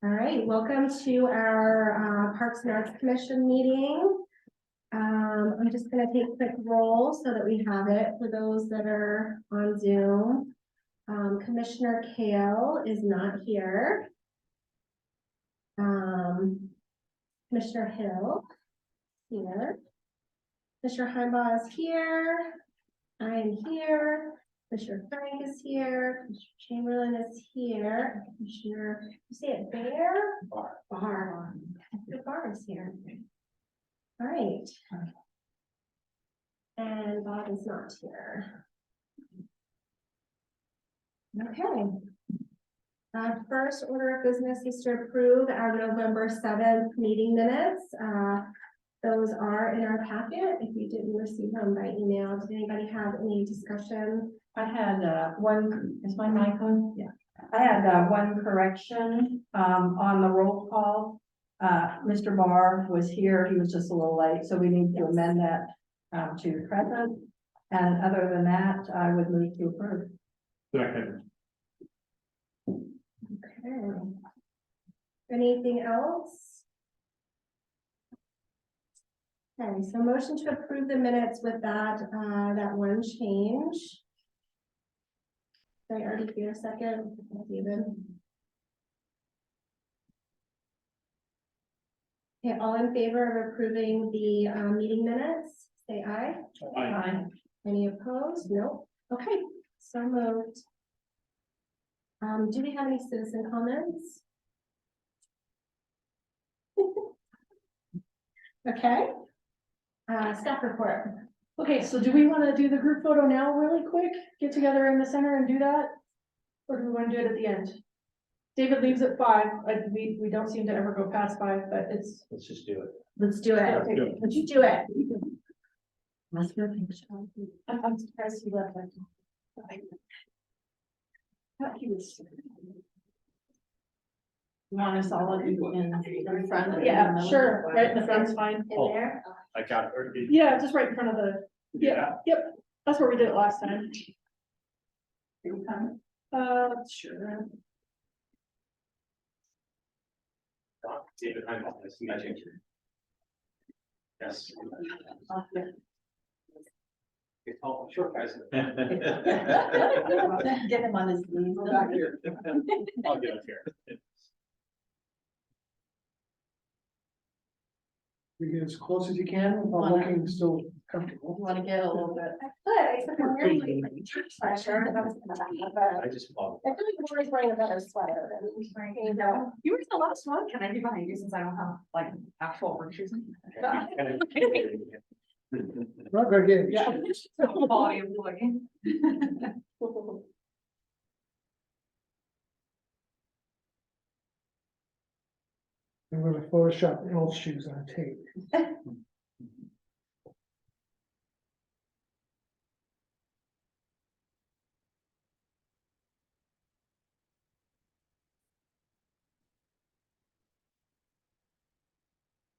All right, welcome to our Parks and Arts Commission meeting. I'm just going to take a quick roll so that we have it for those that are on Zoom. Commissioner Kale is not here. Commissioner Hill here. Commissioner Heimbaugh is here. I am here. Commissioner Frank is here. Commissioner Chamberlain is here. Commissioner, you say it Bear? Barr. Commissioner Barr is here. All right. And Bob is not here. Okay. First order of business is to approve our November 7th meeting minutes. Those are in our packet. If you didn't receive them by email, did anybody have any discussion? I had one, is my mic on? Yeah. I had one correction on the roll call. Mr. Barr was here, he was just a little late, so we need to amend that to present. And other than that, I would move to approve. Second. Okay. Anything else? Okay, so motion to approve the minutes with that that one change. Did I already hear a second? David. Okay, all in favor of approving the meeting minutes, say aye. Aye. Any opposed? Nope. Okay, so moved. Do we have any citizen comments? Okay. Staff report. Okay, so do we want to do the group photo now really quick? Get together in the center and do that? Or do we want to do it at the end? David leaves at 5. We don't seem to ever go past 5, but it's. Let's just do it. Let's do it. Okay. Do it. Let's do it. I'm surprised he left. Thought he was. You want us all in front? Yeah, sure, right in the front's fine. In there. I got it. Or did- Yeah, just right in front of the, Yeah. yep, that's where we did it last time. You come? Sure. David, I'm on this. You got you. Yes. It's all short guys. Get him on his knees. Back here. I'll get up here. You get as close as you can while looking still comfortable. You want to get a little bit? Good, except I'm wearing my church sweatshirt. I feel I just followed. like I'm always wearing a better sweater than, you know. You were the last one. Can I be behind you since I don't have like actual work shoes? Not gonna get it. Yeah. Quality of employee. I'm gonna Photoshop Elf shoes on tape.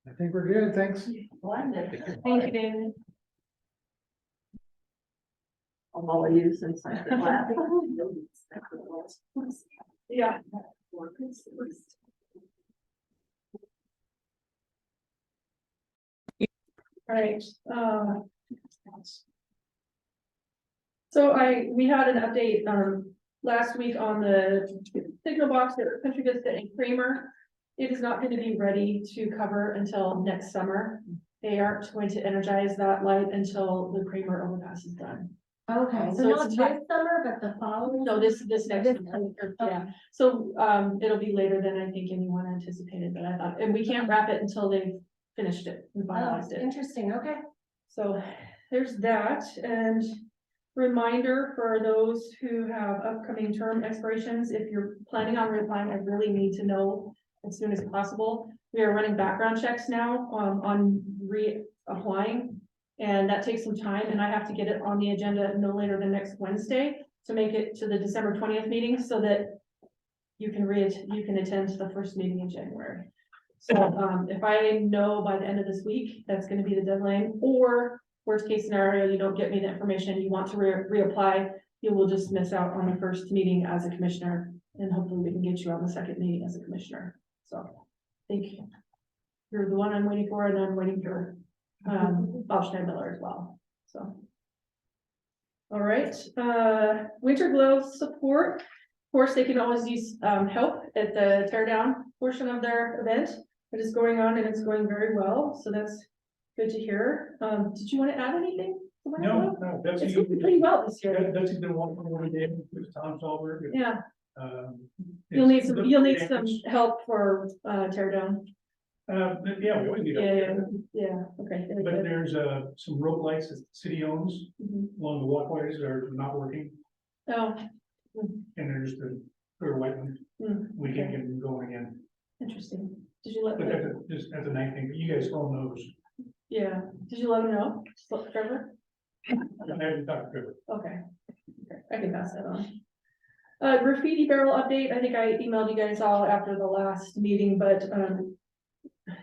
I think we're good, thanks. Blended. Thank you, David. I'll follow you since I did last. Yeah. All right, so we had an update, last week on the signal box at Country Vista and Kramer. It is not going to be ready to cover until next summer. They aren't going to energize that light until the Kramer overpass is done. Okay, so So not it's this summer, but the following. No, this next This summer, yeah. So, it'll be later than I think anyone anticipated, but I thought, and we can't wrap it until they've finished it and Oh, finalized it. interesting, okay. So there's that, and reminder for those who have upcoming term expirations, if you're planning on reapplying, I really need to know as soon as possible. We are running background checks now on reapplying, and that takes some time, and I have to get it on the agenda no later than next Wednesday to make it to the December 20th meeting so that you can attend the first meeting in January. So if I know by the end of this week, that's going to be the deadline, or worst case scenario, you don't get me the information you want to reapply, you will just miss out on the first meeting as a commissioner, and hopefully we can get you on the second meeting as a commissioner. So I think you're the one I'm waiting for, and I'm waiting for Bob Schneider as well, so. All right, Winter Glow support. Of course, they can always use help at the tear down portion of their event. It is going on and it's going very well, so that's good to hear. Did you want to add anything? to Winter Glow? No, that's. It's going pretty well this year. That's the one over there with Tom Solver. Yeah, you'll need some help for tear down. Yeah, we always need. Yeah, okay. very But good. there's some road lights that the city owns Mhm. along the walkways are not working, Oh, and there's the clear white one. hmm, We can get them going again, interesting. Did you let, but that's a nice thing, but you guys all know. yeah, did you let him know, Trevor? I haven't talked to Trevor. Okay, I can pass that on. Graffiti barrel update, I think I emailed you guys all after the last meeting, but,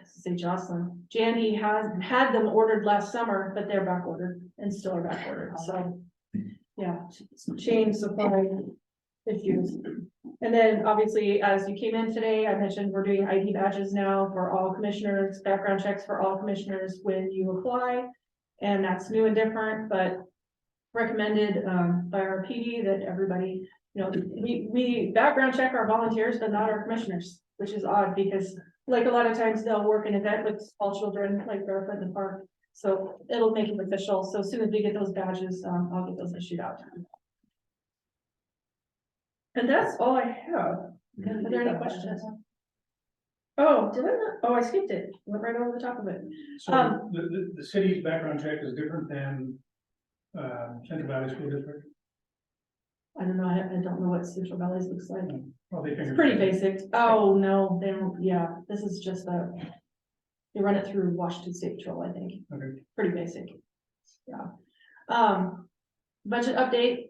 say Jocelyn, Jandy has had them ordered last summer, but they're back ordered and still are back ordered, so. Yeah, chain supply issues. And then obviously, as you came in today, I mentioned we're doing ID badges now for all commissioners, background checks for all commissioners when you apply. And that's new and different, but recommended by our PD that everybody, you know, we background check our volunteers, but not our commissioners, which is odd because like a lot of times they'll work an event with small children, like barefoot in the park. So it'll make it official. So as soon as we get those badges, I'll get those issued out. And that's all I have. Are there any questions? Oh, did I not? Oh, I skipped it. Went right over the top of it. So the city's background check is different than Central Valley School District. I don't know. I don't know what Central Valley's looks like. Well, they It's figured- pretty basic. Oh, no, they don't. Yeah, this is just they run it through Washington State Patrol, I think. Okay. Pretty basic. Yeah. Budget update,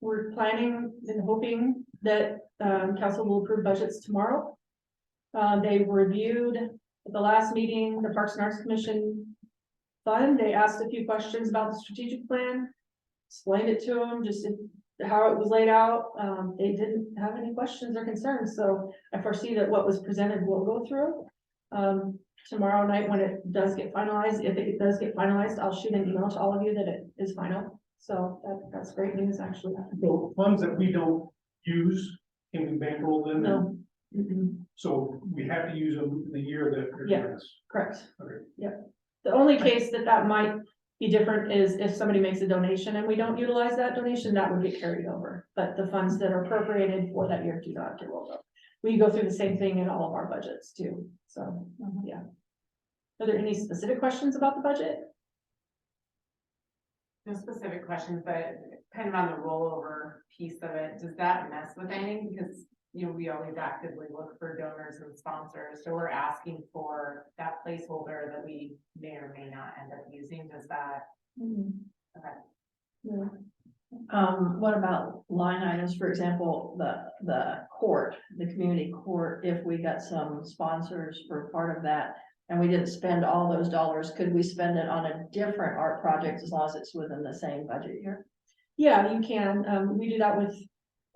we're planning and hoping that, council will approve budgets tomorrow. They reviewed at the last meeting, the Parks and Arts Commission fund. They asked a few questions about the strategic plan. Explained it to them, just how it was laid out. They didn't have any questions or concerns, so I foresee that what was presented will go through. Tomorrow night when it does get finalized, if it does get finalized, I'll shoot an email to all of you that it is final. So that's great news, actually. So funds that we don't use can be bankrolled in. No. Mm-mm. So we have to use them in the year that they're Yeah. giving us. Correct. Okay. Yep. The only case that might be different is if somebody makes a donation and we don't utilize that donation, that would get carried over. But the funds that are appropriated for that year do not get rolled up. We go through the same thing in all of our budgets too. So, yeah. Are there any specific questions about the budget? No specific questions, but kind of on the rollover piece of it, does that mess with anything? Because, you know, we always actively look for donors and sponsors, so we're asking for that placeholder that we may or may not end up using. Does that? Okay. Yeah. What about line items, for example, the court, the community court, if we got some sponsors for part of that and we didn't spend all those dollars, could we spend it on a different art project as long as it's within the same budget year? Yeah, you can. We do that with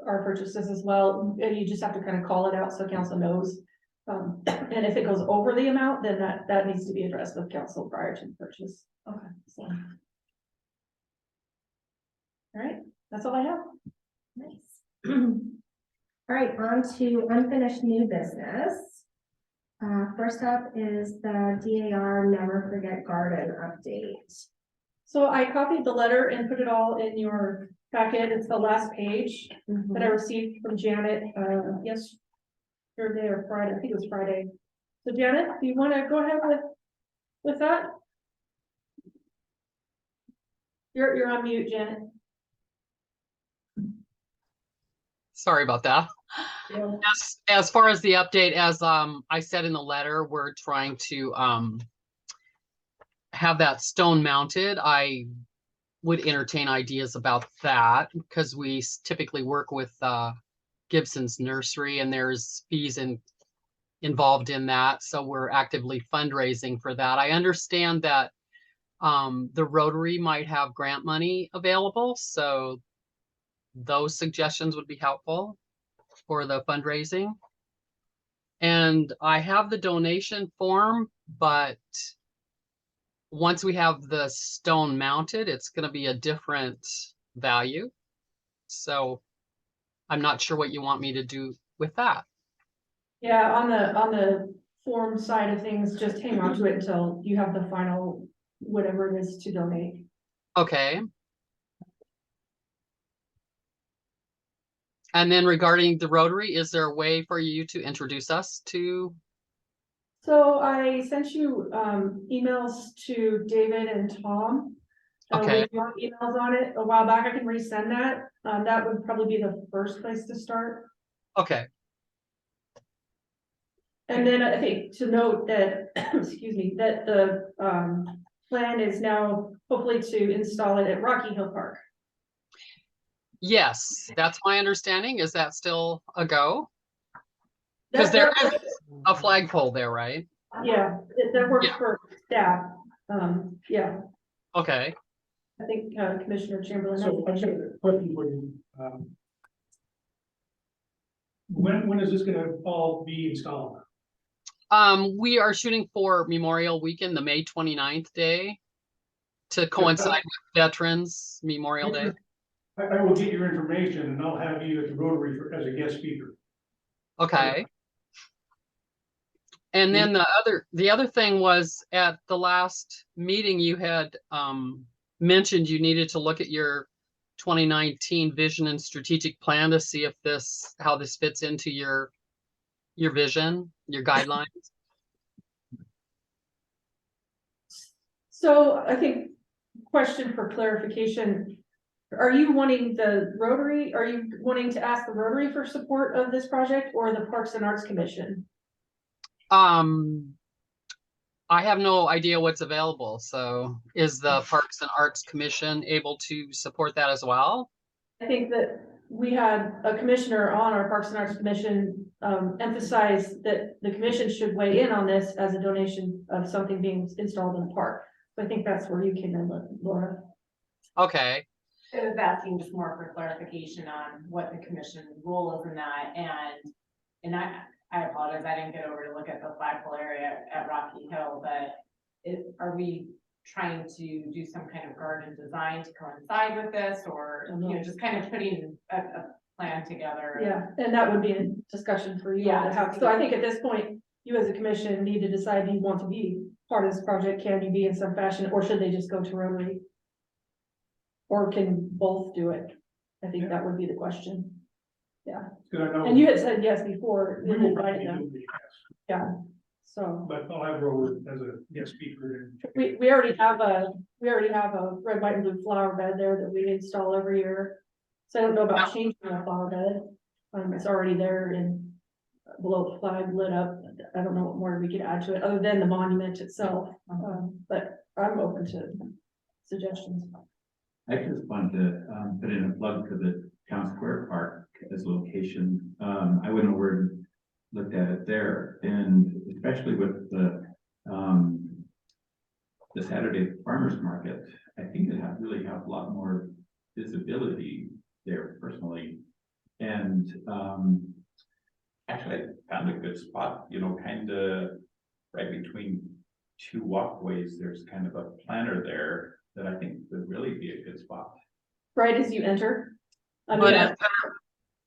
our purchases as well. And you just have to kind of call it out so council knows. And if it goes over the amount, then that needs to be addressed with council prior to the purchase. Okay. So. All right, that's all I have. Nice. All right, on to unfinished new business. First up is the DAR Never Forget Garden update. So I copied the letter and put it all in your packet. It's the last page that I received from Janet, yesterday or Friday. I think it was Friday. So Janet, do you want to go ahead with that? You're on mute, Janet. Sorry about that. Yeah. As far as the update, as I said in the letter, we're trying to have that stone mounted. I would entertain ideas about that because we typically work with Gibson's Nursery and there's fees involved in that. So we're actively fundraising for that. I understand that the Rotary might have grant money available. So those suggestions would be helpful for the fundraising. And I have the donation form, but once we have the stone mounted, it's gonna be a different value. So I'm not sure what you want me to do with that. Yeah, on the form side of things, just hang on to it until you have the final, whatever it is to donate. Okay. And then regarding the Rotary, is there a way for you to introduce us to? So I sent you, emails to David and Tom. Okay. With your emails on it a while back. I can resend that. That would probably be the first place to start. Okay. And then I think to note that, excuse me, that the, plan is now hopefully to install it at Rocky Hill Park. Yes, that's my understanding. Is that still a go? Because there is a flagpole there, right? Yeah, that works Yeah. for staff. Yeah, Okay. I think Commissioner Chamberlain. So I have a question for you. When is this gonna all be installed? We are shooting for Memorial Weekend, the May 29th day, to coincide with Veterans Memorial Day. I will get your information and I'll have you at the Rotary as a guest speaker. Okay. And then the other thing was at the last meeting you had mentioned you needed to look at your 2019 vision and strategic plan to see if how this fits into your vision, your guidelines. So I think, question for clarification, are you wanting the Rotary, are you wanting to ask the Rotary for support of this project or the Parks and Arts Commission? I have no idea what's available. So is the Parks and Arts Commission able to support that as well? I think that we had a commissioner on our Parks and Arts Commission emphasize that the commission should weigh in on this as a donation of something being installed in the park. So I think that's where you came in, Laura. Okay. I was asking just more for clarification on what the commission role is in that, and I apologize, I didn't get over to look at the flagpole area at Rocky Hill, but are we trying to do some kind of garden design to coincide with this, or, you know, just kind of putting a plan together? Yeah, and that would be a discussion for you all to have. So I think at this point, you as a commission need to decide, do you want to be part of this project? Can you be in some fashion, or should they just go to Rotary? Or can both do it? I think that would be the question. Because I know. And you had said yes before. We you will invited probably them. do it, yes. Yeah, so But I'll have Robert as a guest speaker. we already have a red, white and blue flower bed there that we install every year. So I don't know about changing the flower bed. It's already there and below the flag lit up. I don't know what more we could add to it other than the monument itself. But I'm open to suggestions. I just wanted to put in a plug for the Town Square Park as a location. I went over and looked at it there, and especially with the Saturday Farmers Market, I think it really have a lot more visibility there personally. And actually I found a good spot, you know, kind of right between two walkways. There's kind of a planter there that I think would really be a good spot. Right as you enter. I But mean,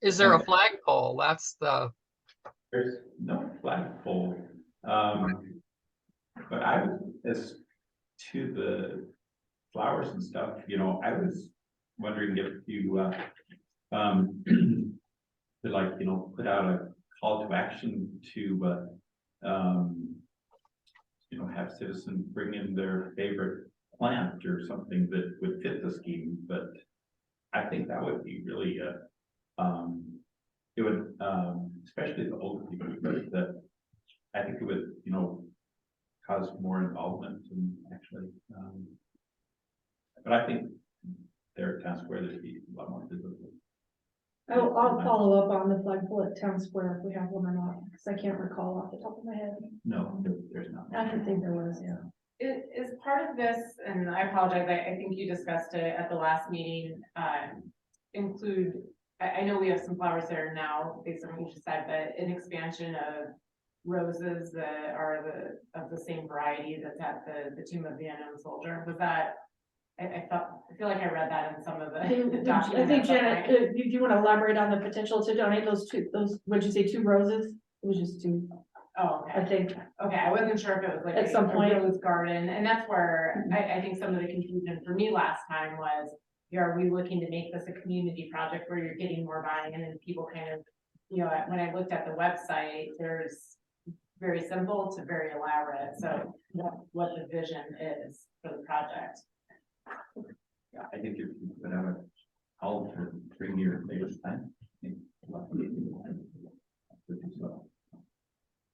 is there a flagpole? That's the. There's no flagpole. But I was, as to the flowers and stuff, you know, I was wondering if you could, like, you know, put out a call to action to you know, have citizens bring in their favorite plant or something that would fit the scheme. But I think that would be really it would especially the older people, that I think it would, you know, cause more involvement and actually but I think there at Town Square there'd be a lot more visibility. I'll follow up on the flagpole at Town Square if we have one or not, because I can't recall off the top of my head. No, there's not. I don't think there was, yeah. It is part of this, and I apologize, I think you discussed it at the last meeting, include, I know we have some flowers there now, based on what you just said, but an expansion of roses that are of the same variety that's at the Tomb of the Unknown Soldier? Was that, I feel like I read that in some of the I documents. think at some Janet, point. do you want to elaborate on the potential to donate what'd you say, 2 roses? It was just 2, Oh, I okay. think. Okay, I wasn't sure if it was like At some a point. rose garden, and that's where I think some of the confusion for me last time was, are we looking to make this a community project where you're getting more buy-in and people kind of, when I looked at the website, there's very simple to very elaborate, so what the vision is for the project. Yeah, I think if you put out a call for 3-year favorite plan.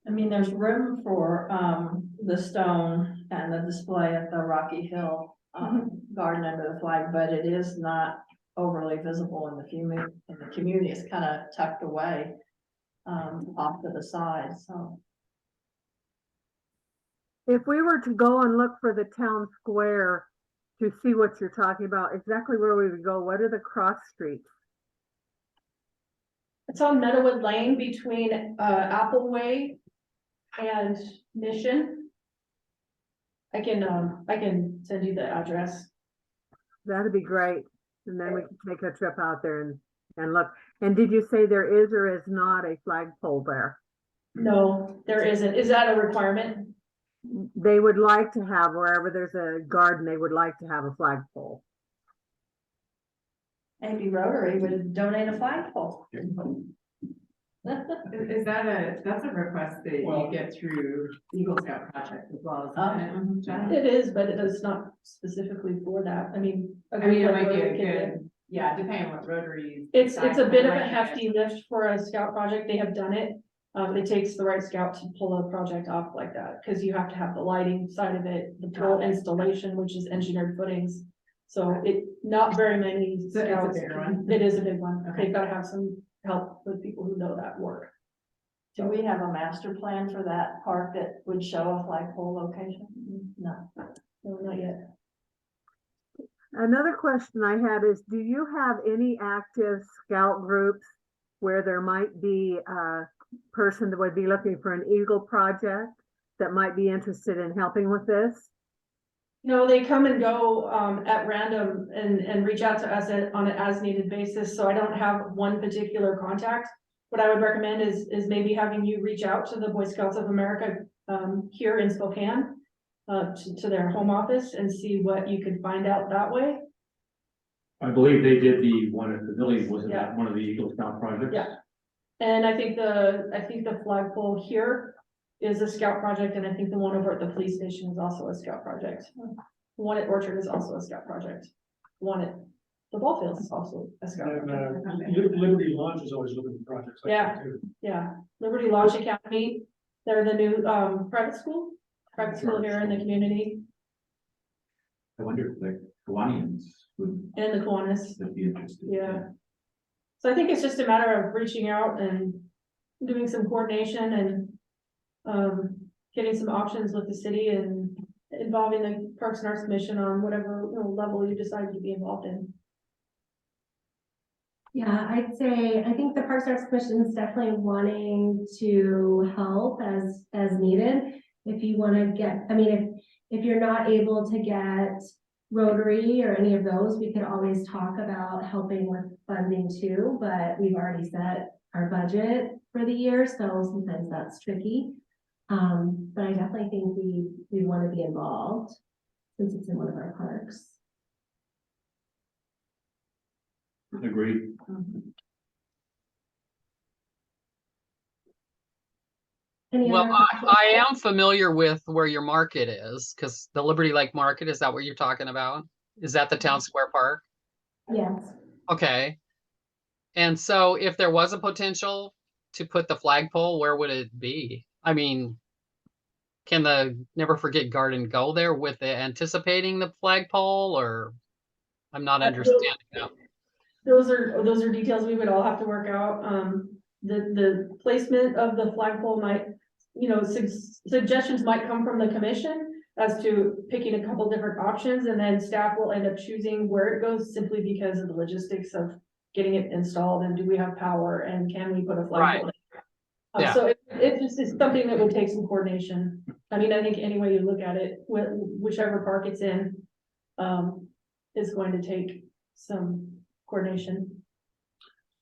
I mean, there's room for, the stone and the display at the Rocky Hill, garden under the flag, but it is not overly visible in the community. It's kind of tucked away, off to the side, so. If we were to go and look for the town square to see what you're talking about, exactly where we would go, what are the cross streets? It's on Meadowood Lane between Appleway and Mission. I can send you the address. That'd be great. And then we can take a trip out there and look. And did you say there is or is not a flagpole there? No, there isn't. Is that a requirement? They would like to have, wherever there's a garden, they would like to have a flagpole. Maybe Rotary would donate a flagpole. Is that's a request that you get through Eagle Scout Project as well, isn't it? Jen? It is, but it is not specifically for that. I mean. I mean, it might be Rotary a could do. good, yeah, depending on what Rotary. It's a decides, bit it of a might be hefty lift for a scout project. They have done it. It takes the right scout to pull a project off like that, because you have to have the lighting side of it, the pole installation, which is engineered footings. So not very many So it's a scouts. bigger one? It is a big one. Okay. They've got to have some help with people who know that work. Do we have a master plan for that park that would show a flagpole location? No. No, not yet. Another question I had is, do you have any active scout groups where there might be a person that would be looking for an Eagle project that might be interested in helping with this? No, they come and go at random and reach out to us on an as needed basis, so I don't have one particular contact. What I would recommend is maybe having you reach out to the Boy Scouts of America here in Spokane, to their home office and see what you could find out that way. I believe they did the one at the village, was it Yeah. not one of the Eagle Scout projects? Yeah. And I think the flagpole here is a scout project, and I think the one over at the police station is also a scout project. The one at Orchard is also a scout project. The one at the ball fields is also a scout And, project. Liberty Launch is always looking for projects like that too. Yeah, Liberty Launch Academy, they're the new private school here in the community, I wonder if the Kiwanians would and the Kiwanis. be interested. Yeah. So I think it's just a matter of reaching out and doing some coordination and getting some options with the city and involving the Parks and Arts Commission on whatever level you decide to be involved in. Yeah, I'd say, I think the Parks and Arts Commission is definitely wanting to help as needed. If you want to get, I mean, if you're not able to get Rotary or any of those, we could always talk about helping with funding too, but we've already set our budget for the year, so sometimes that's tricky. But I definitely think we want to be involved since it's in one of our parks. Agreed. Any Well, other I am familiar with where your market is, because the Liberty Lake Market, is that what you're talking about? Is that the town square park? Yes. Okay. And so if there was a potential to put the flagpole, where would it be? I mean, can the Never Forget Garden go there with the anticipating the flagpole, or I'm not understanding now. Those are details we would all have to work out. The placement of the flagpole might, suggestions might come from the commission as to picking a couple different options, and then staff will end up choosing where it goes simply because of the logistics of getting it installed, and do we have power, and can we put a flagpole? Yeah. So it just is something that would take some coordination. I mean, I think any way you look at it, whichever park it's in, is going to take some coordination.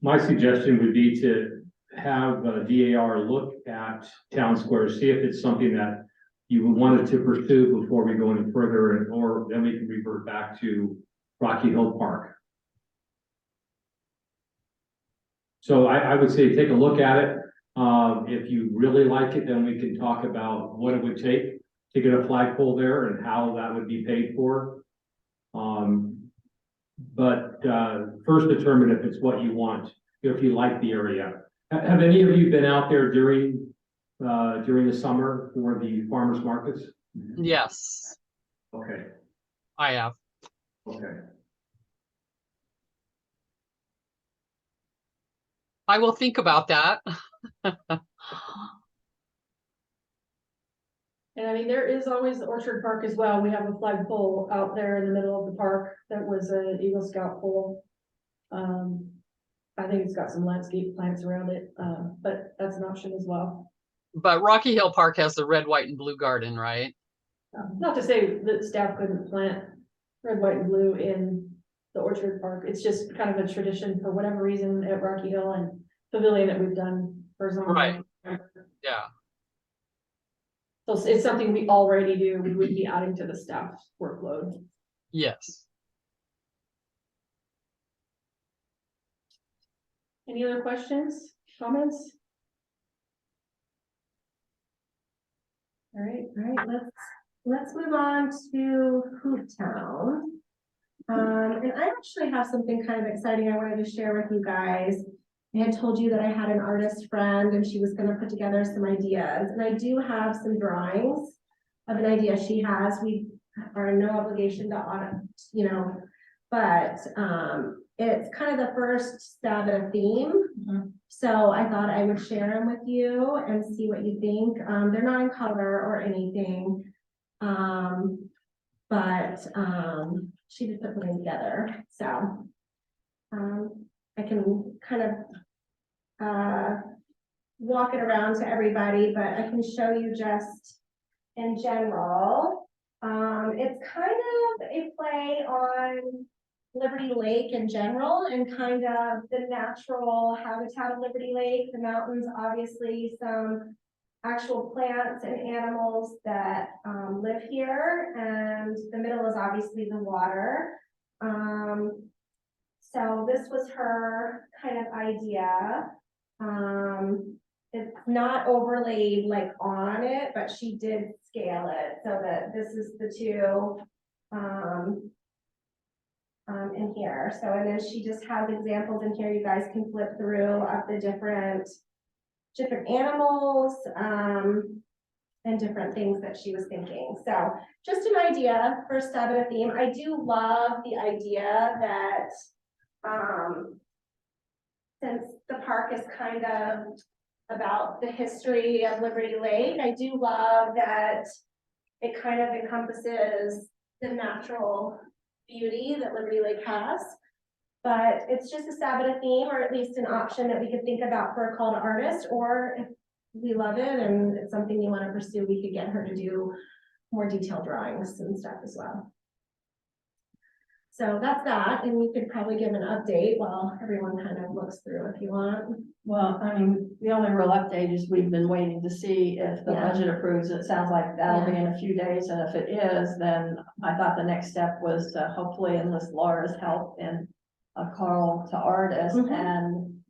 My suggestion would be to have DAR look at town squares, see if it's something that you wanted to pursue before we go any further, and or then we can revert back to Rocky Hill Park. So I would say take a look at it. If you really like it, then we can talk about what it would take to get a flagpole there and how that would be paid for. But first determine if it's what you want, if you like the area. Have any of you been out there during the summer for the farmers markets? Yes, Okay, I have. okay. I will think about that. And I mean, there is always the Orchard Park as well. We have a flagpole out there in the middle of the park that was an Eagle Scout pole. I think it's got some landscape plants around it, but that's an option as well. But Rocky Hill Park has the red, white, and blue garden, right? Not to say that staff couldn't plant red, white, and blue in the Orchard Park. It's just kind of a tradition for whatever reason at Rocky Hill and Pavilion that we've done for as long as I Right. can remember. Yeah. So it's something we already do. We would be adding to the staff workload. Yes. Any other questions, comments? All right, Let's move on to Hoop Town. And I actually have something kind of exciting I wanted to share with you guys. I had told you that I had an artist friend and she was gonna put together some ideas, and I do have some drawings of an idea she has. We are in no obligation to audit, you know, but it's kind of the first stab at a theme. So I thought I would share them with you and see what you think. They're not in color or anything. But she did put something together, so I can kind of walk it around to everybody, but I can show you just in general. It's kind of a play on Liberty Lake in general and kind of the natural habitat of Liberty Lake, the mountains, obviously some actual plants and animals that live here, and the middle is obviously the water. So this was her kind of idea. It's not overlaid like on it, but she did scale it so that this is the two in here. So, and then she just has examples in here. You guys can flip through of the different animals and different things that she was thinking. So just an idea for stab at a theme. I do love the idea that since the park is kind of about the history of Liberty Lake, I do love that it kind of encompasses the natural beauty that Liberty Lake has. But it's just a stab at a theme, or at least an option that we could think about for a call to artist, or if we love it and it's something you want to pursue, we could get her to do more detailed drawings and stuff as well. So that's that, and you could probably give an update while everyone kind of looks through if you want. Well, I mean, the only real update is we've been waiting to see if the Yeah. budget approves. It sounds like that'll be in a few days, and if it is, then I thought the next step was to hopefully enlist Laura's help in a call to artists, Mhm. and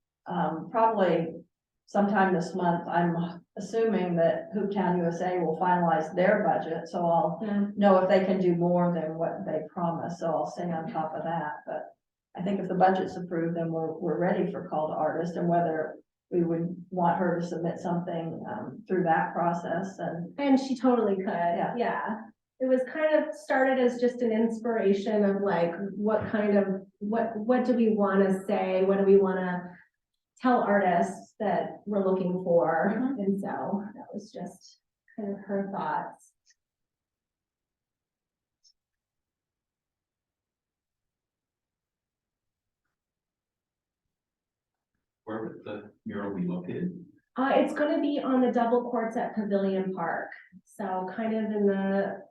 probably sometime this month, I'm assuming that Hooptown USA will finalize their budget, so I'll Yeah. know if they can do more than what they promised, so I'll stay on top of that, but I think if the budget's approved, then we're ready for call to artist, and whether we would want her to submit something, through that process, And she totally could, yeah. It was kind of started as just an inspiration of like, what kind of, what do we want to say? What do we want to tell artists that we're looking for? And so that was just kind of her thoughts. Where would the mural be located? It's gonna be on the double courts at Pavilion Park, so kind of in the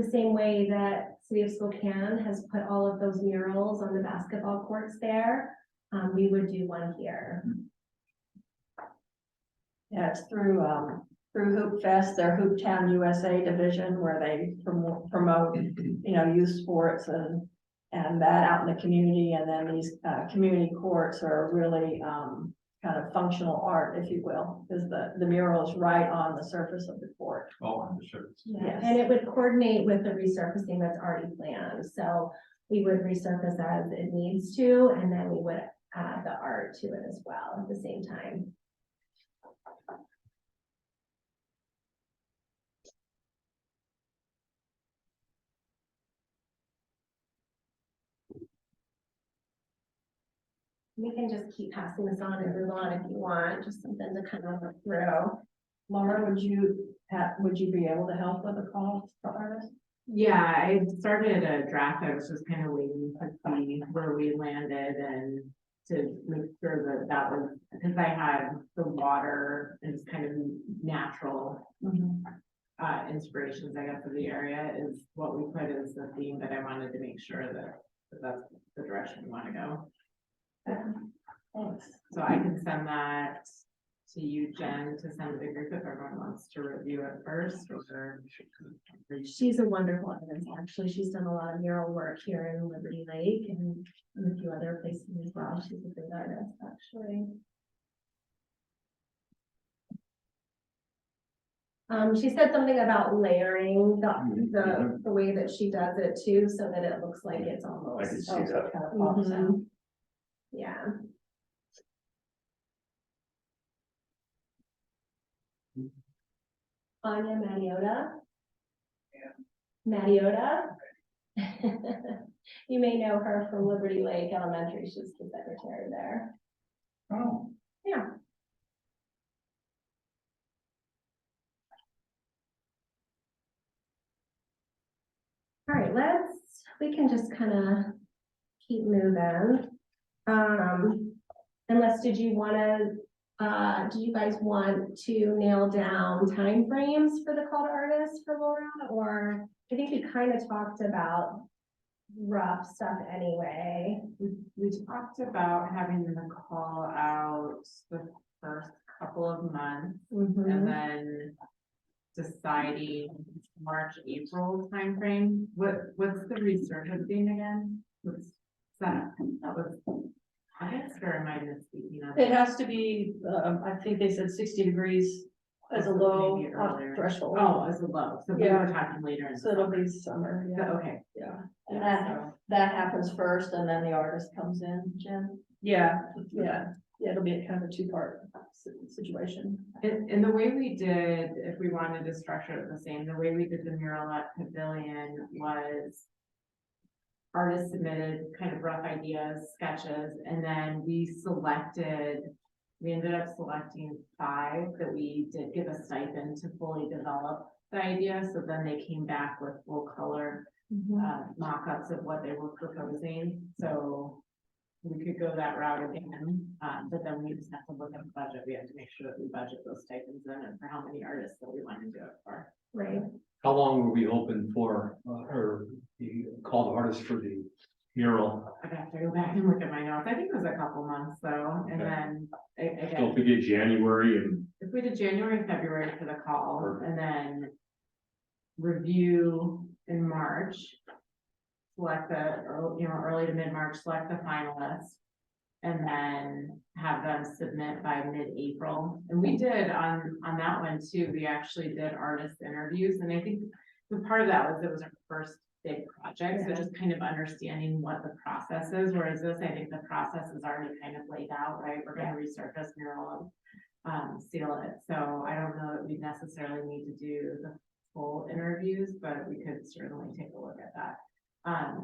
same way that City of Spokane has put all of those murals on the basketball courts there. We would do one here. Yeah, it's through Hoop Fest, their Hoop Town USA division, where they promote, youth sports and that out in the community, and then these, community courts are really, kind of functional art, if you will, because the mural is right on the surface of the court. Oh, I'm sure. Yeah, and it would coordinate with the resurfacing that's already planned, so we would resurface as it needs to, and then we would add the art to it as well at the same time. We can just keep passing this on and move on if you want, just something to kind of look through. Laura, would you be able to help with the call for artists? Yeah, I started a draft. I was just kind of waiting to see where we landed and to make sure that that was, because I had the water and just kind of natural inspirations, I guess, of the area is what we put as the theme, but I wanted to make sure that that's the direction we want to go. Thanks. So I can send that to you, Jen, to send to the group if everyone wants to review it first, or. She's a wonderful artist, actually. She's done a lot of mural work here in Liberty Lake and a few other places as well. She's a good artist, actually. She said something about layering the way that she does it too, so that it looks like it's almost. I can see Oh, that. kind of pops out. Yeah. Anya Mariota. Mariota. You may know her from Liberty Lake Elementary. She's the secretary there. Oh. Yeah. All right, we can just kind of keep moving. Unless do you guys want to nail down timeframes for the call to artists for Laura? Or I think we kind of talked about rough stuff anyway. We talked about having the call out the first couple of months and then deciding March, April timeframe. What's the resurfacing again? What's that? That was August, or am I misspeaking on It that? has to be, I think they said 60 degrees as a So low maybe earlier. threshold. Oh, as a low, so we Yeah. were talking later in So the it'll summer. be summer, So, yeah, okay. yeah. Yeah, And that, so- that happens first and then the artist comes in, Jen? Yeah, it'll be a kind of a two-part situation. And the way we did, if we wanted to structure it the same, the way we did the mural at Pavilion was artists submitted kind of rough ideas, sketches, and then we ended up selecting 5 that we did give a stipend to fully develop the idea. So then they came back with full color mock-ups of what they were proposing. So we could go that route again, but then we just have to look at the budget. We have to make sure that we budget those stipends in and for how many artists that we want to do it for. Right. How long were we open for, or the call to artists for the mural? I'd have to go back and look at my notes. I think it was a couple months though, and Okay. then So again, if we did January and if we did January, February for the call, and then review in March, select early to mid-March, select the finalists, and then have them submit by mid-April. And we did on that one too, we actually did artist interviews, and I think the part of that was it was our first big project, so just kind of understanding what the process is, whereas this, I think the process is already kind of laid out, right? We're gonna resurface mural and seal it, so I don't know that we necessarily need to do the full interviews, but we could certainly take a look at that.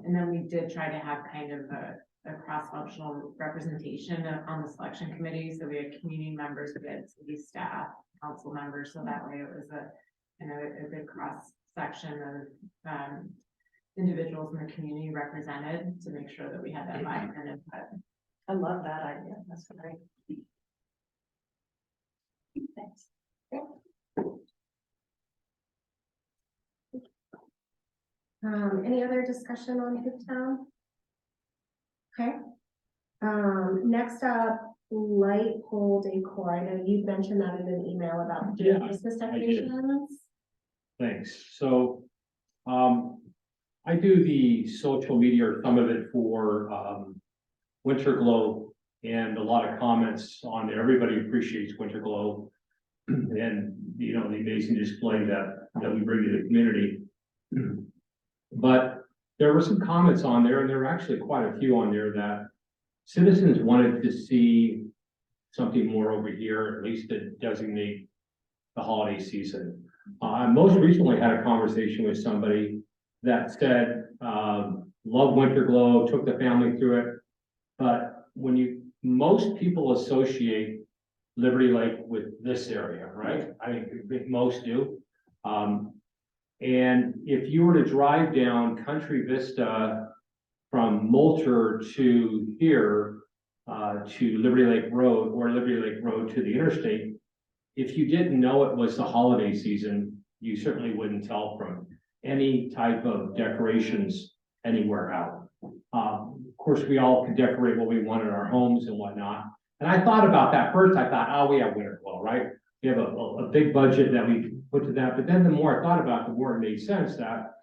And then we did try to have kind of a cross-functional representation on the selection committee, so we had community members, we had city staff, council members, so that way it was a good cross-section of individuals in the community represented to make sure that we had that buy-in and input. I love that idea, that's great. Thanks. Any other discussion on Hooptown? Okay. Next up, light pole decor. I know you mentioned that in an email about doing Yeah, Christmas I did. decorations. Thanks. So, I do the social media or some of it for, Winter Glow, and a lot of comments on there. Everybody appreciates Winter Glow. And, you know, the amazing display that we bring to the community. But there were some comments on there, and there were actually quite a few on there that citizens wanted to see something more over here, at least to designate the holiday season. I most recently had a conversation with somebody that said, love Winter Glow, took the family through it. But most people associate Liberty Lake with this area, right? I think most do. And if you were to drive down Country Vista from Moulter to here, to Liberty Lake Road, or Liberty Lake Road to the interstate, if you didn't know it was the holiday season, you certainly wouldn't tell from any type of decorations anywhere out. Of course, we all could decorate what we want in our homes and whatnot. And I thought about that first. I thought, oh, we have Winter Glow, right? We have a big budget that we put to that. But then the more I thought about it, the more it made sense that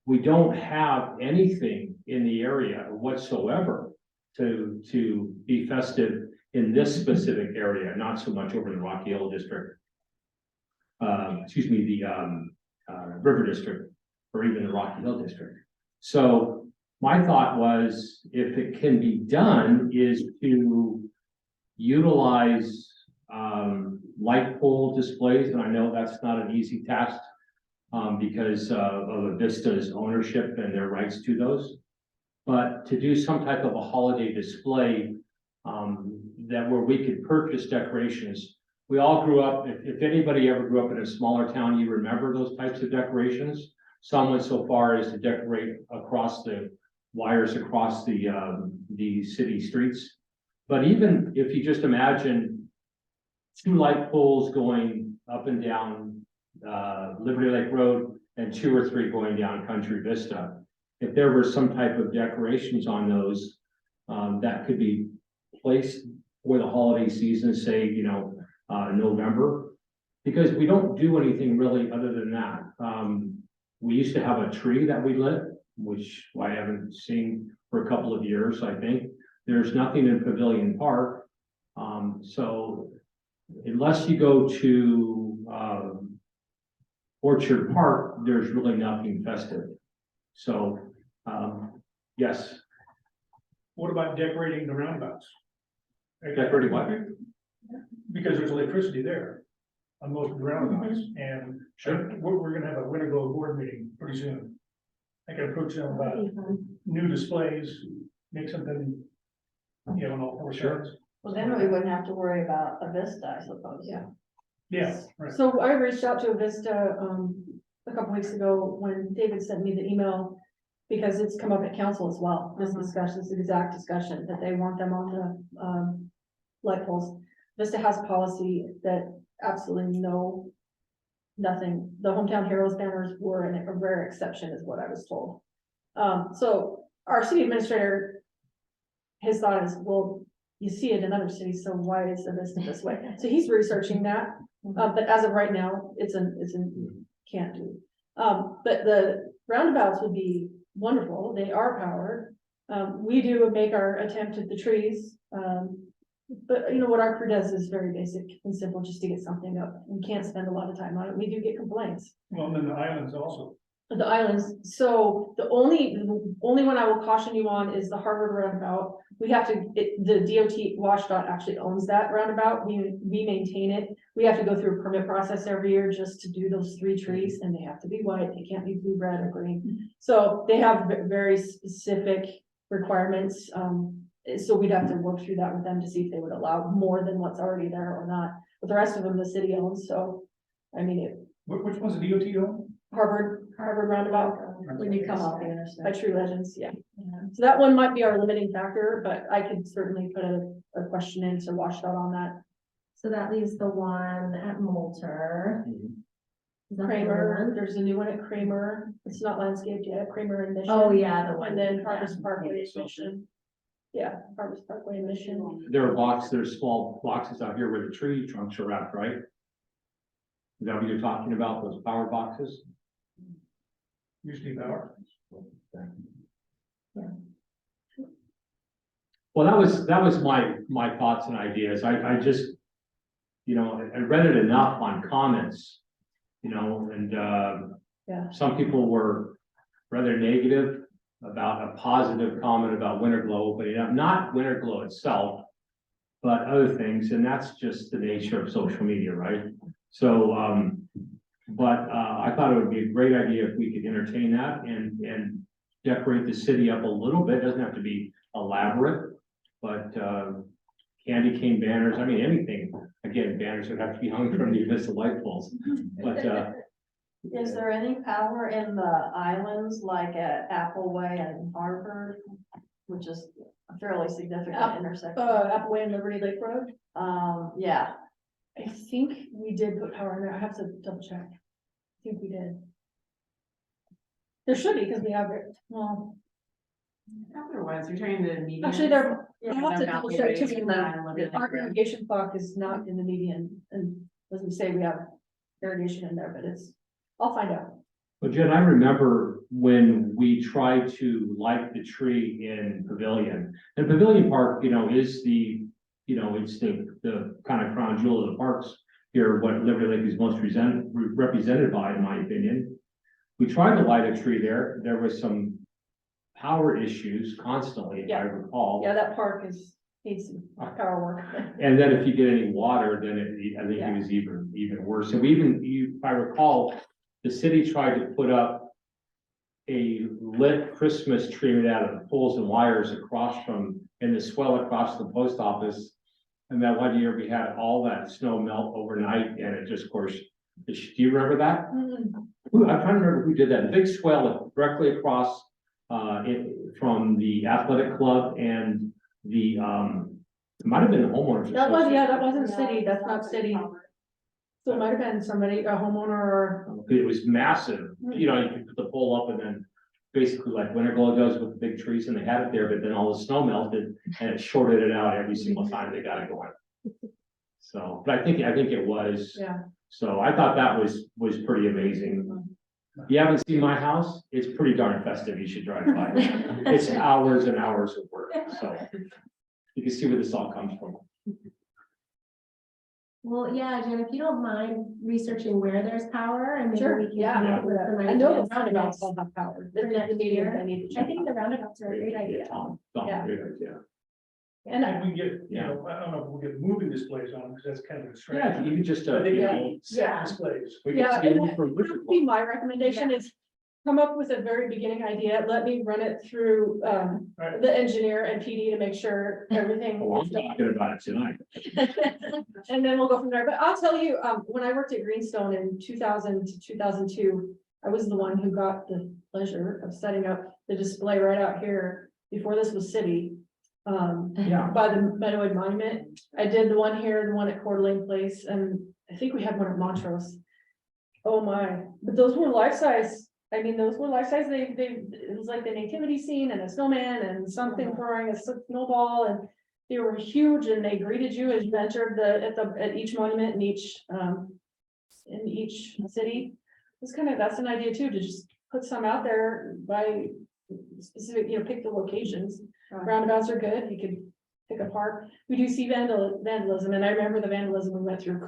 we don't have anything in the area whatsoever to be festive in this specific area, not so much over in the Rocky Hill district. Excuse me, the River District, or even the Rocky Hill district. So my thought was, if it can be done, is to utilize light pole displays, and I know that's not an easy task because of Vista's ownership and their rights to those. But to do some type of a holiday display that where we could purchase decorations. We all grew up, if anybody ever grew up in a smaller town, you remember those types of decorations. Some went so far as to decorate across the wires across the city streets. But even if you just imagine 2 light poles going up and down Liberty Lake Road and 2 or 3 going down Country Vista, if there were some type of decorations on those that could be placed for the holiday season, say, you know, November, because we don't do anything really other than that. We used to have a tree that we lit, which I haven't seen for a couple of years, I think. There's nothing in Pavilion Park. So unless you go to Orchard Park, there's really nothing festive. So, yes. What about decorating the roundabouts? Decorating what? Because there's electricity there on most of the roundabouts, and Sure. we're gonna have a Winter Glow board meeting pretty soon. I can approach them about new displays, make something, you know, on all 4 Sure. sides. Well, then we wouldn't have to worry about a Vista, I suppose. Yeah. Yeah, right. So I reached out to Avista, a couple weeks ago when David sent me the email, because it's come up at council as well, this discussion, this exact discussion, that they want them on the, light poles. Vista has a policy that absolutely nothing, the Hometown Heroes banners were a rare exception is what I was told. So our city administrator, his thought is, well, you see it in other cities, so why is Vista this way? So he's researching that, but as of right now, it's can't do. But the roundabouts would be wonderful, they are powered. We do make our attempt at the trees, but you know what our crew does is very basic and simple, just to get something up. We can't spend a lot of time on it, we do get complaints. Well, and then the islands also. The islands, so the only one I will caution you on is the Harvard roundabout. We have to, the DOT, WashDOT actually owns that roundabout, we maintain it. We have to go through a permit process every year just to do those 3 trees, and they have to be white, they can't be blue, red, or green. So they have very specific requirements, so we'd have to work through that with them to see if they would allow more than what's already there or not. But the rest of them, the city owns, so, I mean, Which one's the DOT on? Harvard roundabout. When you come off the By interstate. True Legends, yeah. So that one might be our limiting factor, but I could certainly put a question in to WashDOT on that. So that leaves the one at Moulter. Is that the Kramer, one? there's a new one at Kramer. It's not landscaped yet, Kramer and Mission. Oh, yeah, the one. And then yeah. Harvest Parkway and Mission. Yeah, Harvest Parkway and Mission. There's small boxes out here where the tree trunks are wrapped, right? Is that what you're talking about, those power boxes? Usually power. Well, that was my thoughts and ideas. I just, you know, I read it enough on comments, you know, and, Yeah. some people were rather negative about a positive comment about Winter Glow, but not Winter Glow itself, but other things, and that's just the nature of social media, right? So, I thought it would be a great idea if we could entertain that and decorate the city up a little bit. Doesn't have to be elaborate, but, candy cane banners, I mean, anything. Again, banners would have to be hung from the municipal light poles, but, Is there any power in the islands like at Appleway and Harvard, which is a fairly significant intersection? Appleway and Liberty Lake Road. Yeah, I think we did put power in there. I have to double check. I think we did. There should be, because we have it, well, Otherwise, you're trying to median. actually, there, Yeah, I have to the double Valley check Ways too, and the our Liberty. irrigation clock is not in the median, and doesn't say we have irrigation in there, but it's, I'll find out. But Jen, I remember when we tried to light the tree in Pavilion, and Pavilion Park, you know, is the, you know, it's the kind of crown jewel of the parks here, what Liberty Lake is most represented by, in my opinion. We tried to light a tree there. There was some power issues constantly, if I recall. Yeah, that park needs some power work. And then if you get any water, then I think it was even worse. So if I recall, the city tried to put up a lit Christmas tree made out of poles and wires across from, in the swell across the post office. And that one year we had all that snow melt overnight, and it just, of course, do you remember that? I'm trying to remember who did that. The big swell directly across from the athletic club and the, it might have been the homeowners. That was, association. yeah, that wasn't city, that's not city. So it might have been somebody, a homeowner or, It was massive, you know, you could put the pole up and then basically like Winter Glow does with the big trees, and they had it there, but then all the snow melted and it shorted it out every single time they got it going. So, but I think it was. yeah. So I thought that was pretty amazing. If you haven't seen my house, it's pretty darn festive. You should drive by. It's hours and hours of work, so you can see where this all comes from. Well, yeah, Jen, if you don't mind researching where there's power and maybe Sure, we can. yeah. come up with some I know the ideas for roundabouts next- don't have power. for next The medians year. I need to I check think on. the roundabouts are a great idea. Yeah. Yeah. And And we get, you know, I don't know if we'll get moving displays on, because that's kind of a Yeah, distraction. you could just, But they you get know, set displays. we could Yeah, steal and them from that Winter would be Glow. my recommendation is come up with a very beginning idea, let me run it through, Right. the engineer and PD to make sure everything. Oh, I'm talking about it tonight. And then we'll go from there, but I'll tell you, when I worked at Greenstone in 2000 to 2002, I was the one who got the pleasure of setting up the display right out here before this was city. Yeah. By the Meadowood Monument. I did the one here, the one at Coeur d'Alene Place, and I think we had one at Montrose. Oh my, but those were life size. I mean, those were life size. It was like the nativity scene and a snowman and something throwing a snowball, and they were huge, and they greeted you as you entered at each monument in each city. That's an idea too, to just put some out there by specific, you know, pick the locations. Roundabouts are good, you could pick a park. We do see vandalism, and I remember the vandalism we went through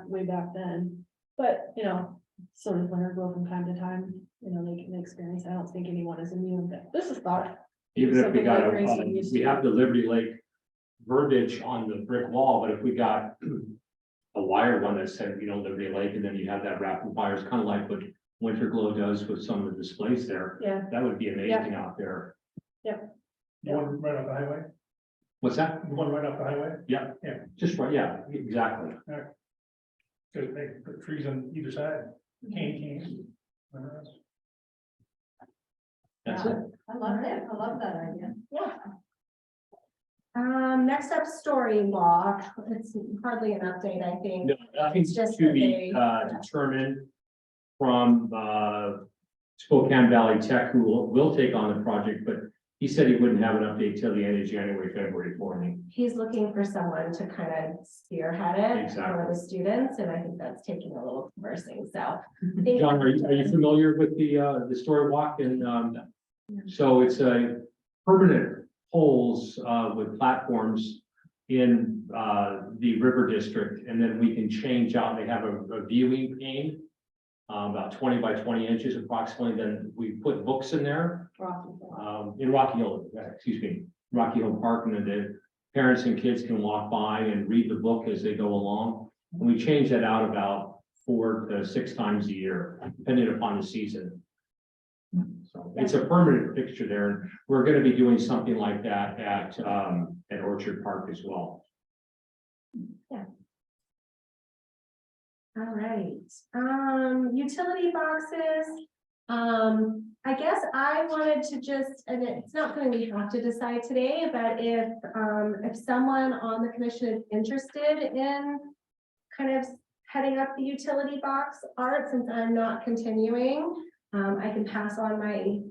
way back then. But, you know, sort of Winter Glow from time to time, you know, they can experience. I don't think anyone is immune, but this is thought. Even if we Something got, like Greenstone used we to. have the Liberty Lake verbiage on the brick wall, but if we got a wire one that said, you know, Liberty Lake, and then you have that wrapped in wires, kind of like what Winter Glow does with some of the displays there, Yeah, that would be amazing out there. The one right off the highway, What's that? the one right off the highway, Just right, yeah, exactly. because they put trees on either side, canes. That's it. I love that idea. Yeah. Next up, story walk. It's hardly an update, I think. No, I think It's just to that be they- determined from Spokane Valley Tech, who will take on the project, but he said he wouldn't have an update till the end of January, February for me. He's looking for someone to kind of spearhead it, one Exactly. of the students, and I think that's taking a little conversing, so. I think- John, are you familiar with the story walk? And so it's a permanent poles with platforms in the river district, and then we can change out. They have a viewing pane about 20 by 20 inches approximately. Then we put books in there in Rocky Hill, Rocky Hill Park, and then the parents and kids can walk by and read the book as they go along. And we change that out about 4 to 6 times a year, depending upon the season. So it's a permanent fixture there, and we're gonna be doing something like that at Orchard Park as well. All right, utility boxes. I guess I wanted to just, and it's not something we have to decide today, but if someone on the commission is interested in kind of heading up the utility box art, since I'm not continuing, I can pass on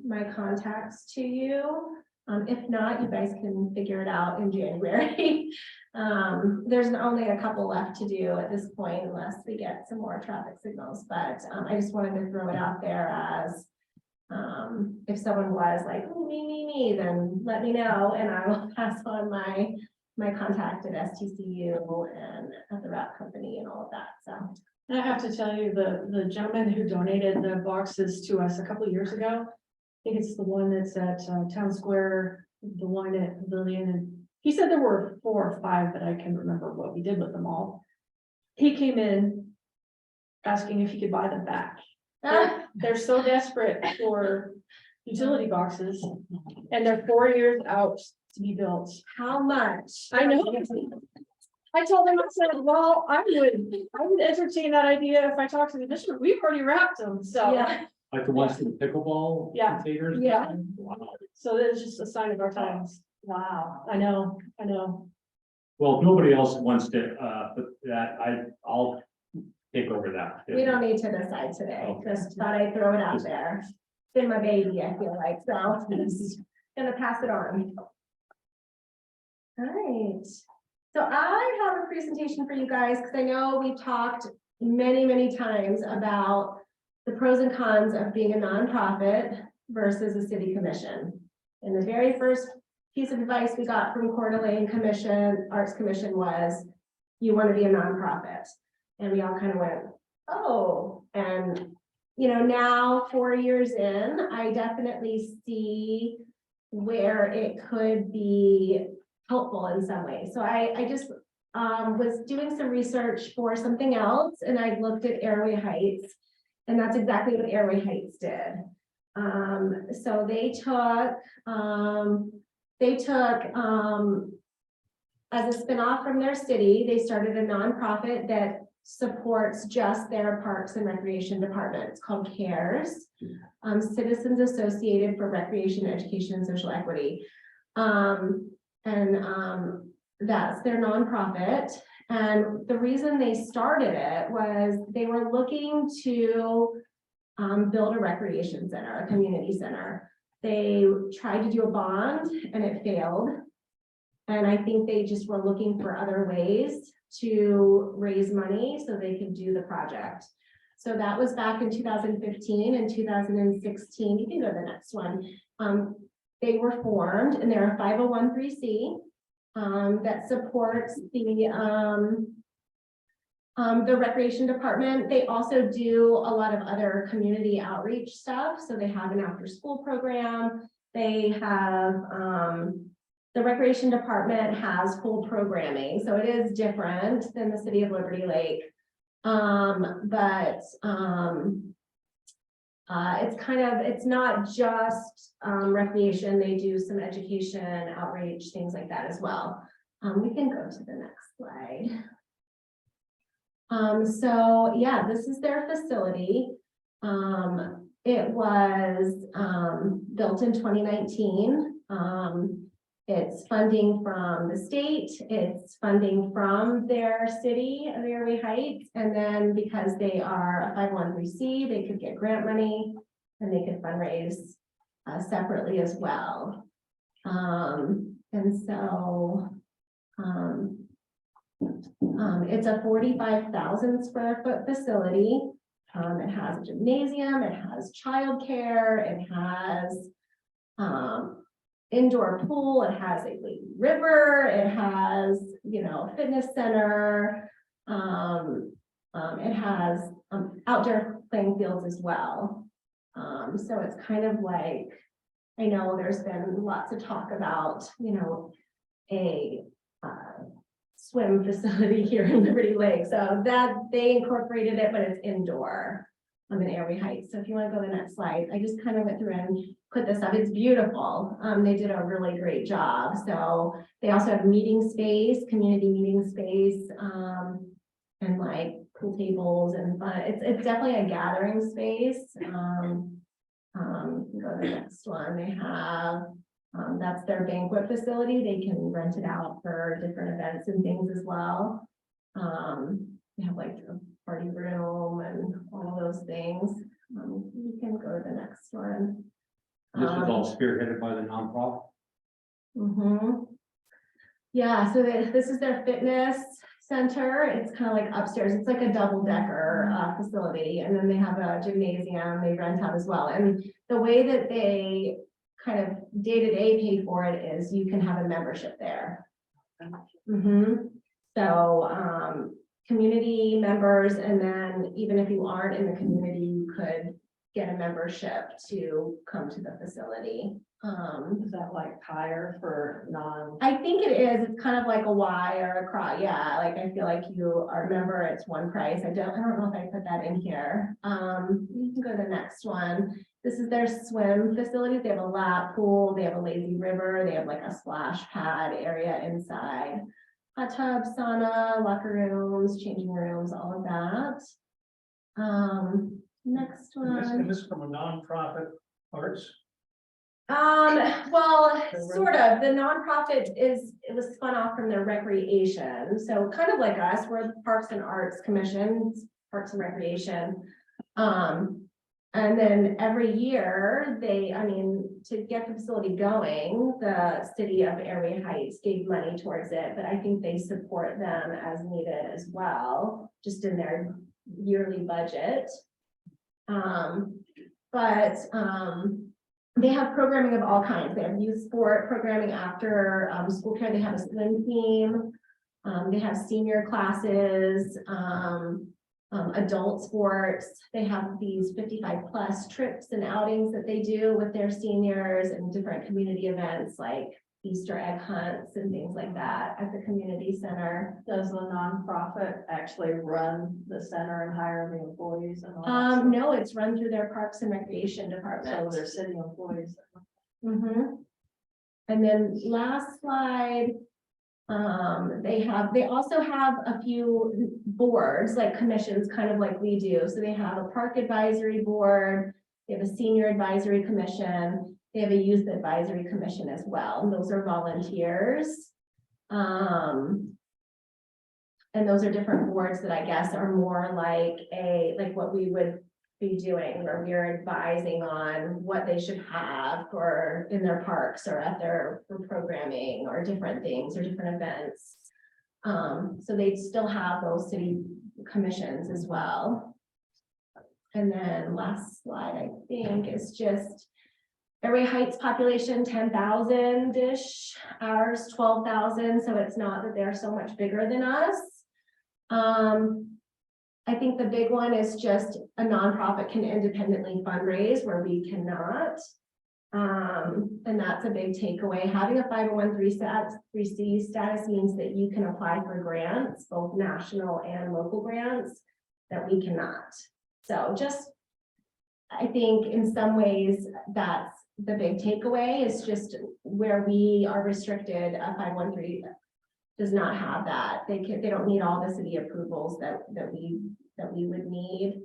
my contacts to you. If not, you guys can figure it out in January. There's only a couple left to do at this point unless we get some more traffic signals, but I just wanted to throw it out there as if someone was like, "Oh, me, then let me know and I will pass on my contact at STCU and at the wrap company and all of that, so. And I have to tell you, the gentleman who donated the boxes to us a couple of years ago, I think it's the one that's at Town Square, the one at Pavilion, and he said there were 4 or 5, but I can remember what we did with them all. He came in asking if he could buy them back. They're so desperate for utility boxes, and they're 4 years out to be built. How much? I know. I told him, I said, well, I would entertain that idea if I talked to the district. We've already wrapped them, so. Yeah, Like the ones for the pickleball Yeah. containers? Yeah. Wow. So that's just a sign of our times. Wow. I know. Well, if nobody else wants to, put that, I'll take over that. we don't need to decide today, just thought I'd throw it out there. It's been my baby, I feel like, so just gonna pass it on. All right, so I have a presentation for you guys, because I know we've talked many times about the pros and cons of being a nonprofit versus a city commission. And the very first piece of advice we got from Coeur d'Alene Commission, Arts Commission was, you want to be a nonprofit. And we all kind of went, oh, and now 4 years in, I definitely see where it could be helpful in some ways. So I just was doing some research for something else, and I looked at Airway Heights, and that's exactly what Airway Heights did. So they took as a spinoff from their city, they started a nonprofit that supports just their parks and recreation department. It's called CARES, Citizens Associated for Recreation, Education, and Social Equity. That's their nonprofit. And the reason they started it was they were looking to build a recreation center, a community center. They tried to do a bond and it failed. And I think they just were looking for other ways to raise money so they could do the project. So that was back in 2015 and 2016. You can go to the next one. They were formed, and they're a 501(c)(3) that supports the recreation department. They also do a lot of other community outreach stuff. So they have an after school program. They have, the recreation department has full programming. So it is different than the city of Liberty Lake. It's not just recreation. They do some education, outreach, things like that as well. We can go to the next slide. So yeah, this is their facility. It was built in 2019. It's funding from the state, it's funding from their city of Airway Heights, and then because they are a 501(c), they could get grant money and they could fundraise separately as well. And so it's a 45,000 square foot facility. It has a gymnasium, it has childcare, it has indoor pool, it has a big river, it has, you know, fitness center. It has outdoor playing fields as well. So it's kind of like, I know there's been lots of talk about, you know, a swim facility here in Liberty Lake. So that they incorporated it, but it's indoor in Airway Heights. So if you want to go to the next slide, I just kind of went through and put this up. It's beautiful. They did a really great job. So they also have meeting space, community meeting space, and like pool tables and fun. It's definitely a gathering space. Go to the next one. They have that's their banquet facility. They can rent it out for different events and things as well. They have like a party room and all of those things. You can go to the next one. This is all spearheaded by the nonprofit. Yeah, so this is their fitness center. It's kind of like upstairs. It's like a double-decker facility, and then they have a gymnasium they rent out as well. And the way that they kind of day-to-day pay for it is you can have a membership there. So community members, and then even if you aren't in the community, you could get a membership to come to the facility. Is that like higher for non? I think it is. It's kind of like a Y or a cross. Yeah, like I feel like you are a member, it's one price. I don't know if I put that in here. You can go to the next one. This is their swim facility. They have a lap pool, they have a lazy river, they have like a splash pad area inside. Hot tub, sauna, locker rooms, changing rooms, all of that. Next one. And this is from a nonprofit arts. Well, sort of. The nonprofit it was spun off from their recreation. So kind of like us, we're the Parks and Arts Commission, Parks and Recreation. And then every year to get the facility going, the city of Airway Heights gave money towards it, but I think they support them as needed as well, just in their yearly budget. They have programming of all kinds. They have youth sport programming after school care. They have a swim team. They have senior classes, adult sports. They have these 55+ trips and outings that they do with their seniors and different community events like Easter egg hunts and things like that at the community center. Does the nonprofit actually run the center and hire the employees and all that stuff? No, it's run through their Parks and Recreation So department. they're city employees. And then last slide, they also have a few boards, like commissions, kind of like we do. So they have a park advisory board, they have a senior advisory commission, they have a youth advisory commission as well. And those are volunteers. And those are different boards that I guess are more like what we would be doing, where we're advising on what they should have for in their parks or at their for programming or different things or different events. So they still have those city commissions as well. And then last slide, I think, is just Airway Heights population 10,000-ish, ours 12,000. So it's not that they're so much bigger than us. I think the big one is just a nonprofit can independently fundraise where we cannot. And that's a big takeaway. Having a 501(c) status means that you can apply for grants, both national and local grants, that we cannot. So I think in some ways that's the big takeaway, is just where we are restricted. A 501(c) does not have that. They don't need all the city approvals that we would need.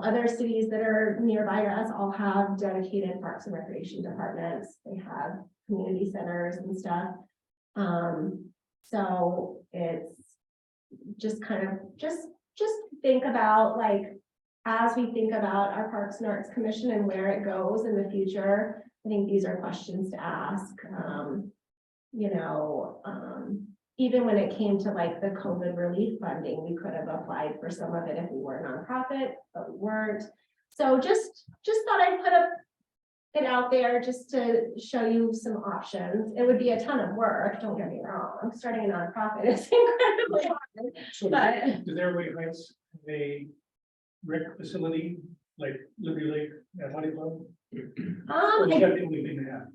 other cities that are nearby us all have dedicated parks and recreation departments. They have community centers and stuff. So it's just kind of, just think about, like, as we think about our Parks and Arts Commission and where it goes in the future, I think these are questions to ask. Even when it came to like the COVID relief funding, we could have applied for some of it if we were a nonprofit, but we weren't. So just thought I'd put it out there just to show you some options. It would be a ton of work, don't get me wrong. Starting a nonprofit is incredibly hard. So But- does Airway Heights have a rec facility like Liberty Lake Athletic Club? Or is I that the only thing they have?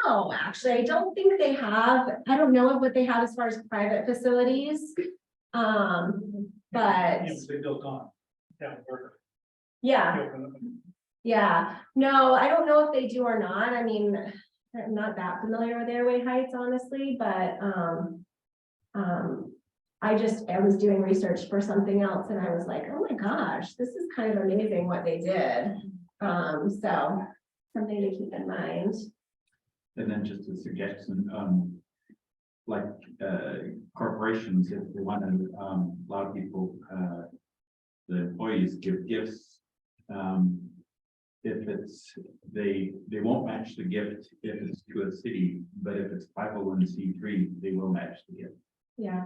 No, actually, I don't think they have, I don't know what they have as far as private facilities. But Yeah, they built on down where. yeah, yeah, no, I don't know if they do or not. I mean, I'm not that familiar with Airway Heights, honestly, but I was doing research for something else and I was like, oh my gosh, this is kind of amazing what they did. So something to keep in mind. And then just a suggestion, like, corporations, if they want to, a lot of people, the employees give gifts. If it's, they won't match the gift if it's to a city, but if it's 501c3, they will match the gift. Yeah.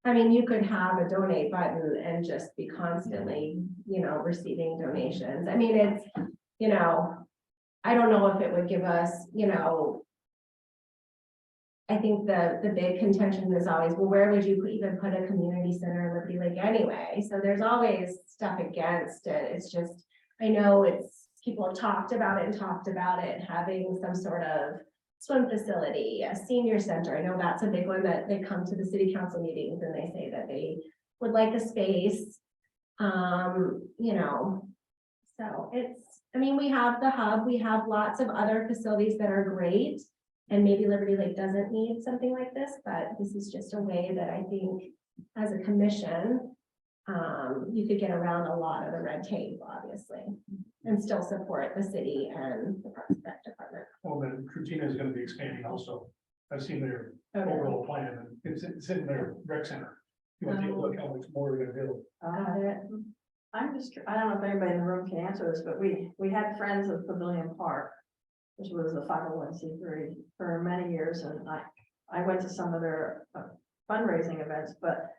I mean, you could have a donate button and just be constantly, receiving donations. I mean, it's, I don't know if it would give us, I think the big contention is always, well, where would you even put a community center in Liberty Lake anyway? So there's always stuff against it. It's just, I know people have talked about it, having some sort of swim facility, a senior center. I know that's a big one that they come to the city council meetings and they say that they would like a space. So we have the hub, we have lots of other facilities that are great. And maybe Liberty Lake doesn't need something like this, but this is just a way that I think as a commission, you could get around a lot of the red tape, obviously, and still support the city and the Parks and Rec department. Well, then Cucina is gonna be expanding also. I've seen their Okay. overall plan and it's in their rec center. You want to take a look how much more they're gonna build. Got it. I'm just, I don't know if anybody in the room can answer this, but we had Friends of Pavilion Park, which was a 501c3 for many years, and I went to some of their fundraising events, but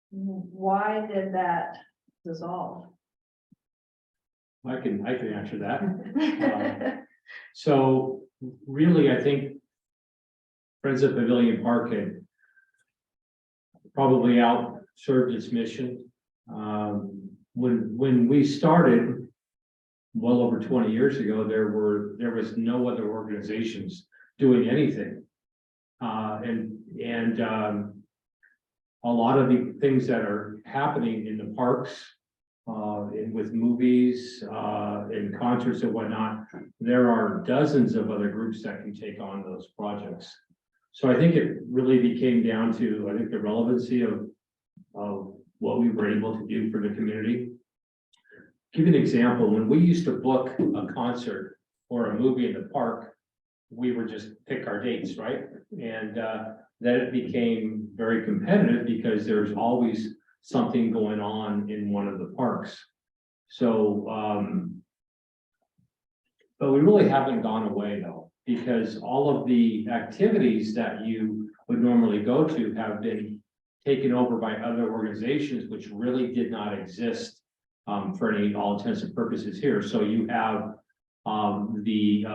why did that dissolve? I can answer that. So really, I think Friends of Pavilion Park had probably outserved its mission. When we started, well over 20 years ago, there was no other organizations doing anything. A lot of the things that are happening in the parks, and with movies, and concerts and whatnot, there are dozens of other groups that can take on those projects. So I think it really became down to, I think, the relevancy of what we were able to do for the community. Give you an example, when we used to book a concert or a movie in the park, we would just pick our dates, right? And then it became very competitive because there's always something going on in one of the parks. So, but we really haven't gone away though, because all of the activities that you would normally go to have been taken over by other organizations, which really did not exist for all intents and purposes here. So you have the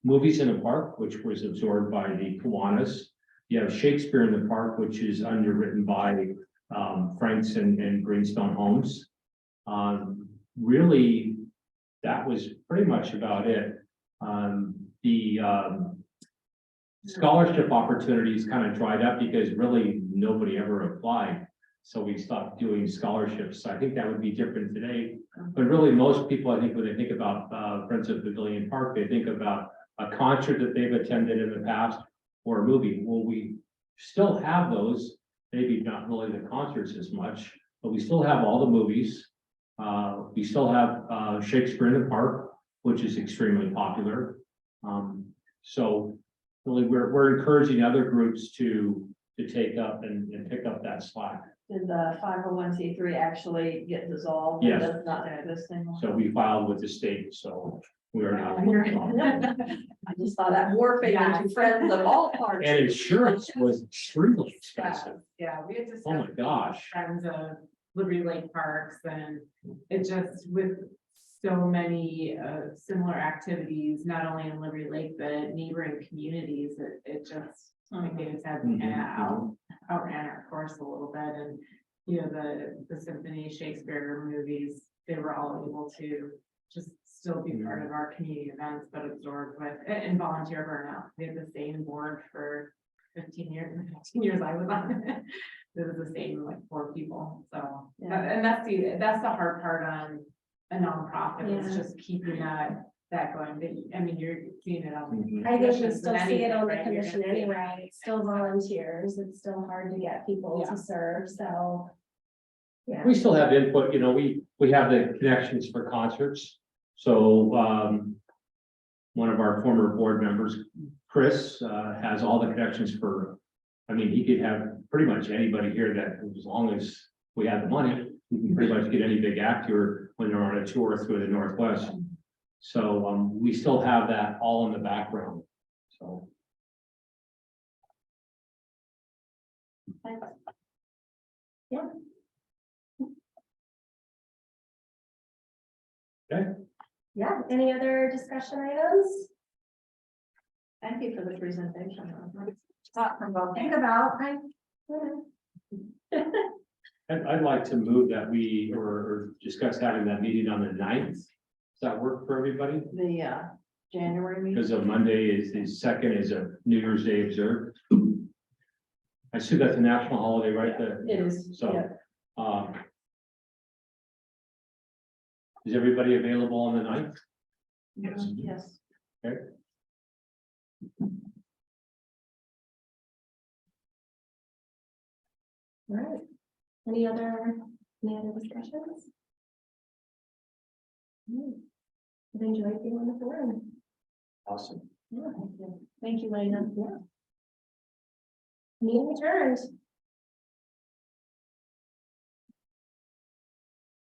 movies in the park, which was absorbed by the Kiwanis. You have Shakespeare in the Park, which is underwritten by Franks and Greenstone Homes. Really, that was pretty much about it. The scholarship opportunities kind of dried up because really nobody ever applied. So we stopped doing scholarships. I think that would be different today. But really, most people, I think, when they think about Friends of Pavilion Park, they think about a concert that they've attended in the past or a movie. Well, we still have those, maybe not really the concerts as much, but we still have all the movies. We still have, Shakespeare in the Park, which is extremely popular. So really, we're encouraging other groups to take up and pick up that slack. Did the 501c3 actually get dissolved? Yes. It does not exist anymore. So we filed with the state, so we are not. I just saw that morphing into friends of all parties. And insurance was extremely expensive. Yeah, we had to. Oh my gosh. Friends of Liberty Lake Parks, and it just with so many similar activities, not only in Liberty Lake, but neighboring communities, it just made its head kind of outran our course a little bit. And you know, the Symphony Shakespeare movies, they were all able to just still be part of our community events, but absorbed with and volunteer burnout. We had the same board for 15 years, the 15 years I was on it. It was the same, like 4 people. So, and that's the hard part on a nonprofit, is just keeping that going. But, I mean, you're seeing it on. the I think we commissions still and see it on the anything, right? You're commission gonna see it. anyway, it's still volunteers, it's still hard to get people Yeah. to serve, so. Yeah, We still have input, you know, we have the connections for concerts. So, one of our former board members, Chris, has all the connections for, I mean, he could have pretty much anybody here that, as long as we have the money, we can pretty much get any big act here when they're on a tour through the Northwest. So, we still have that all in the background, so. yeah, any other discussion items? Thank you for the presentation. Thought provoking. Think about, I'd like to move that we, or discuss having that meeting on the 9th. Does that work for everybody? The January meeting. Because of Monday is the second is a New Year's Day observed. I assume that's a national holiday, right? It is, So, yeah. Is everybody available on the 9th? Yes. all right, any other discussions? I've enjoyed being on the board. Awesome. Yeah, thank you, Lena. Yeah. Meeting adjourned.